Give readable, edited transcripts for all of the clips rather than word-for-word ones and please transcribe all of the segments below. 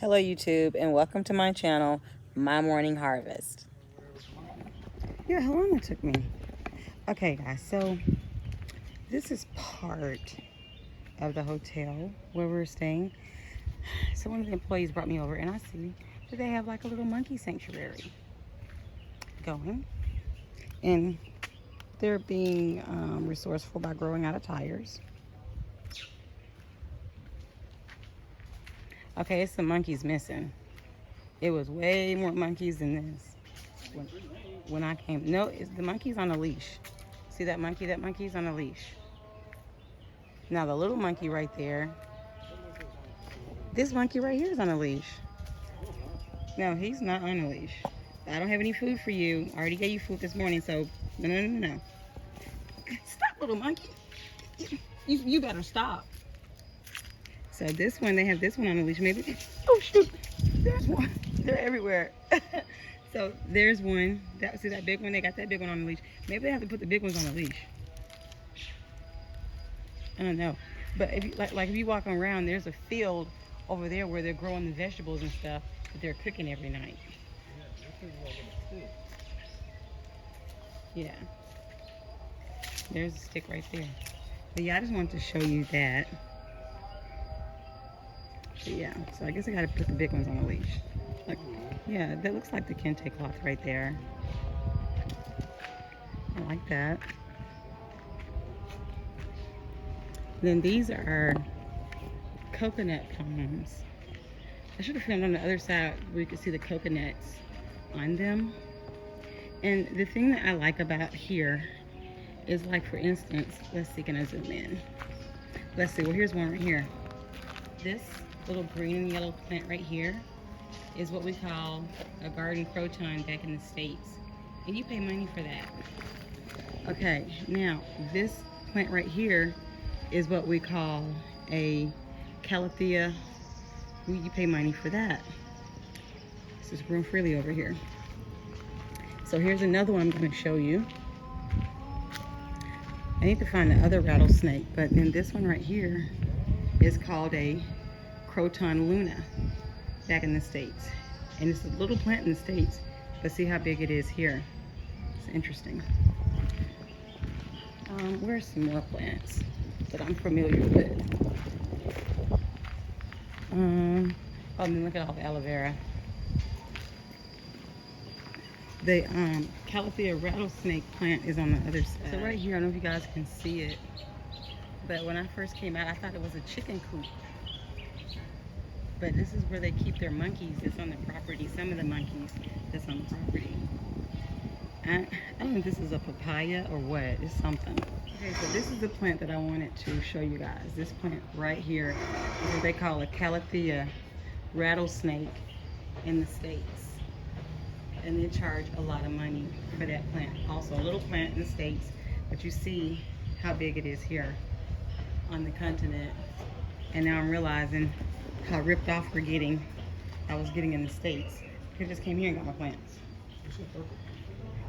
Hello YouTube and welcome to my channel, My Morning Harvest. Yeah, how long it took me. Okay guys, so this is part of the hotel where we're staying. So one of the employees brought me over and I see that they have like a little monkey sanctuary going. And they're being resourceful by growing out of tires. Okay, it's some monkeys missing. It was way more monkeys than this when I came. No, it's the monkey's on a leash. See that monkey? That monkey's on a leash. Now the little monkey right there, this monkey right here is on a leash. No, he's not on a leash. I don't have any food for you. I already gave you food this morning, so no. Stop, little monkey. You better stop. So this one, they have this one on a leash. Maybe, oh shoot, there's one. They're everywhere. So there's one. See that big one? They got that big one on the leash. Maybe they have to put the big ones on the leash. I don't know. But if you like if you walk around, there's a field over there where they're growing the vegetables and stuff that they're cooking every night. Yeah. There's a stick right there. But yeah, I just wanted to show you that. But yeah, so I guess I gotta put the big ones on the leash. Like, yeah, that looks like the kente cloth right there. I like that. Then these are coconut palms. I should have filmed on the other side where you could see the coconuts on them. And the thing that I like about here is, like, for instance, let's see, can I zoom in? Let's see, well, here's one right here. This little green and yellow plant right here is what we call a garden croton back in the States. And you pay money for that. Okay, now this plant right here is what we call a calathea. You pay money for that. This is grown freely over here. So here's another one I'm going to show you. I need to find the other rattlesnake, but then this one right here is called a Croton luna back in the States. And it's a little plant in the States, but see how big it is here. It's interesting. Where's some more plants that I'm familiar with? Oh, then look at all the aloe vera. The calathea rattlesnake plant is on the other side. So right here, I don't know if you guys can see it, but when I first came out, I thought it was a chicken coop. But this is where they keep their monkeys that's on the property. Some of the monkeys that's on the property. I don't know if this is a papaya or what. It's something. Okay, so this is the plant that I wanted to show you guys. This plant right here is what they call a calathea rattlesnake in the States. And they charge a lot of money for that plant. Also a little plant in the States, but you see how big it is here on the continent. And now I'm realizing how ripped off I was getting in the States. I just came here and got my plants.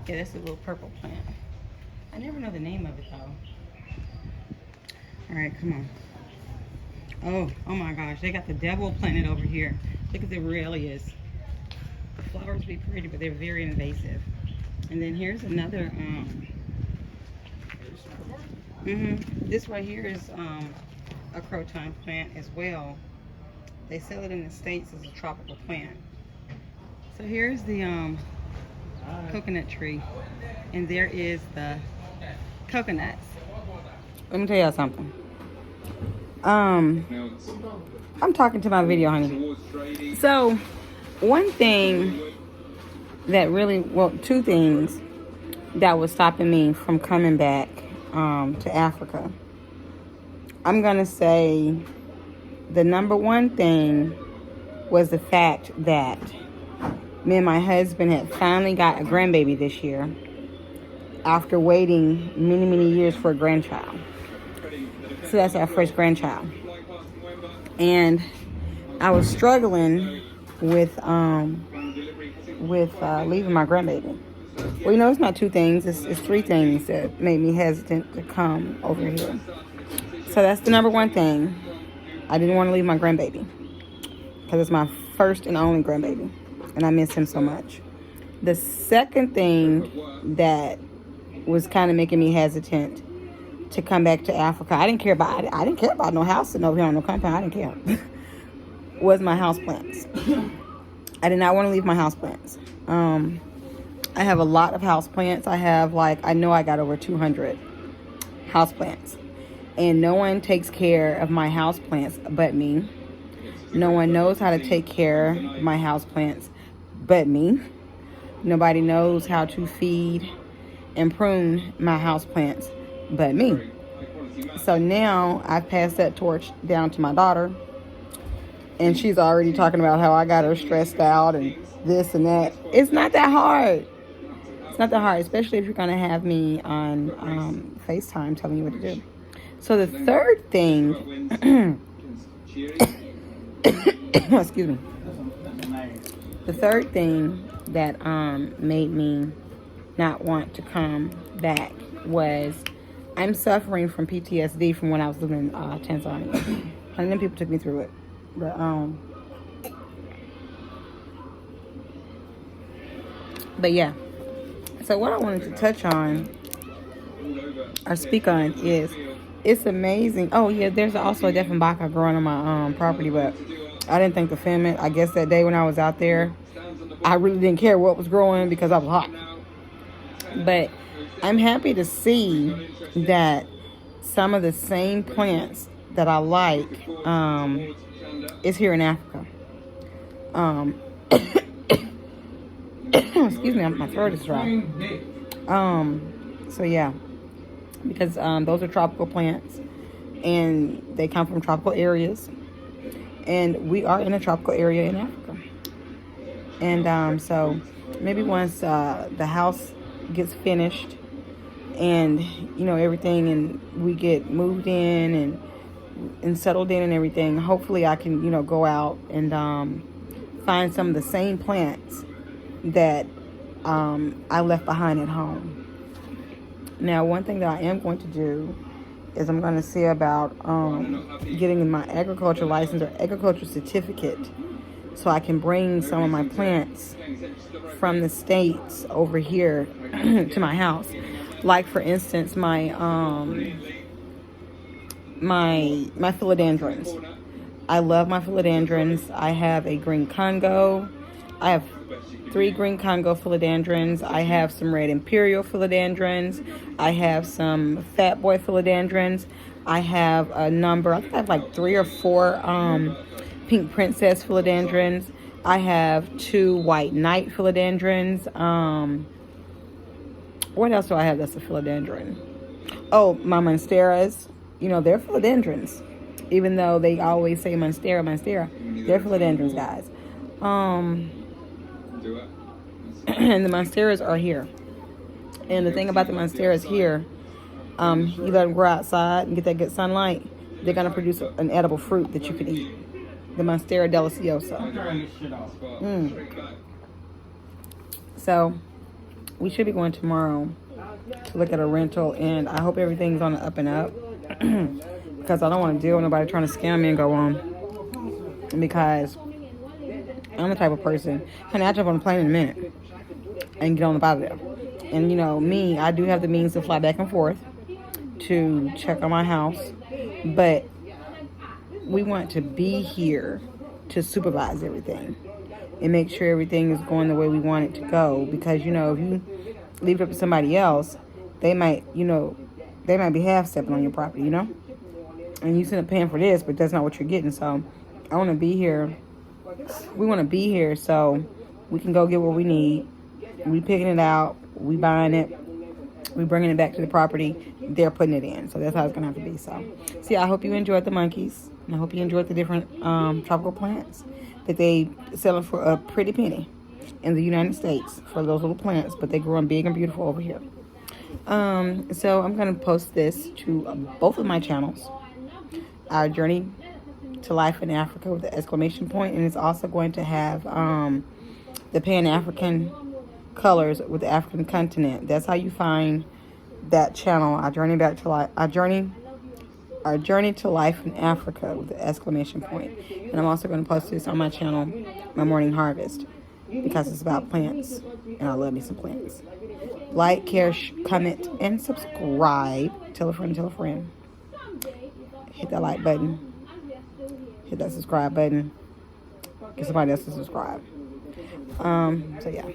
Yeah, that's a little purple plant. I never know the name of it though. All right, come on. Oh my gosh, they got the devil planted over here. Look at the Aurelius. The flowers be pretty, but they're very invasive. And then here's another, this right here is a croton plant as well. They sell it in the States as a tropical plant. So here's the coconut tree, and there is the coconuts. Let me tell y'all something. I'm talking to my video, honey. So one thing that really, well, two things that was stopping me from coming back to Africa. I'm gonna say the number one thing was the fact that me and my husband had finally got a grandbaby this year after waiting many years for a grandchild. So that's our first grandchild. And I was struggling with leaving my grandbaby. Well, you know, it's not two things. It's three things that made me hesitant to come over here. So that's the number one thing. I didn't want to leave my grandbaby. because it's my first and only grandbaby, and I miss him so much. The second thing that was kind of making me hesitant to come back to Africa, I didn't care about no house and over here on no compound. I didn't care. Was my houseplants. I did not want to leave my houseplants. I have a lot of houseplants. I know I got over 200 houseplants, and no one takes care of my houseplants but me. No one knows how to take care of my houseplants but me. Nobody knows how to feed and prune my houseplants but me. So now I've passed that torch down to my daughter, and she's already talking about how I got her stressed out and this and that. It's not that hard. It's not that hard, especially if you're going to have me on FaceTime telling you what to do. So the third thing, excuse me. The third thing that made me not want to come back was I'm suffering from PTSD from when I was living in Tanzania. And then people took me through it. But yeah. So what I wanted to touch on or speak on is it's amazing. Oh yeah, there's also a Dieffenbacher growing on my property, but I didn't think to film it. I guess that day when I was out there, I really didn't care what was growing because I was hot. But I'm happy to see that some of the same plants that I like is here in Africa. Excuse me, my throat is dry. So yeah, because those are tropical plants, and they come from tropical areas, and we are in a tropical area in Africa. And so maybe once the house gets finished and everything, and we get moved in and settled in and everything, hopefully I can go out and find some of the same plants that I left behind at home. Now, one thing that I am going to do is I'm going to see about getting my agriculture license or agriculture certificate, so I can bring some of my plants from the States over here to my house. Like, for instance, my philodendrons. I love my philodendrons. I have a green Congo. I have 3 green Congo philodendrons. I have some red imperial philodendrons. I have some fat boy philodendrons. I have a number, I think I have like 3 or 4 pink princess philodendrons. I have 2 white knight philodendrons. What else do I have that's a philodendron? Oh, my monsteras. They're philodendrons. Even though they always say monstera, they're philodendrons, guys. And the monsteras are here. And the thing about the monsteras here, you let them grow outside and get that good sunlight, they're going to produce an edible fruit that you can eat. The Monstera deliciosa. So, we should be going tomorrow to look at a rental, and I hope everything's on the up and up. Because I don't want to deal with nobody trying to scam me and go on. Because I'm the type of person, honey, I jump on a plane in a minute and get on up out of there. And me, I do have the means to fly back and forth to check on my house, but we want to be here to supervise everything and make sure everything is going the way we want it to go. Because if you leave it up to somebody else, they might be half stepping on your property, and you end up paying for this, but that's not what you're getting. So I want to be here. We want to be here so we can go get what we need. We picking it out. We buying it. We bringing it back to the property. They're putting it in. So that's how it's going to have to be. So, see, I hope you enjoyed the monkeys. And I hope you enjoyed the different tropical plants that they selling for a pretty penny in the United States for those little plants. But they grow big and beautiful over here. So I'm going to post this to both of my channels. Our journey to life in Africa with the exclamation point, and it's also going to have the Pan-African colors with the African continent. That's how you find that channel. Our journey Our Journey to Life in Africa with an exclamation point. And I'm also going to post this on my channel, My Morning Harvest, because it's about plants, and I love me some plants. Like, care, comment, and subscribe. Tell a friend, tell a friend. Hit that like button. Hit that subscribe button. Get somebody else to subscribe. So yeah.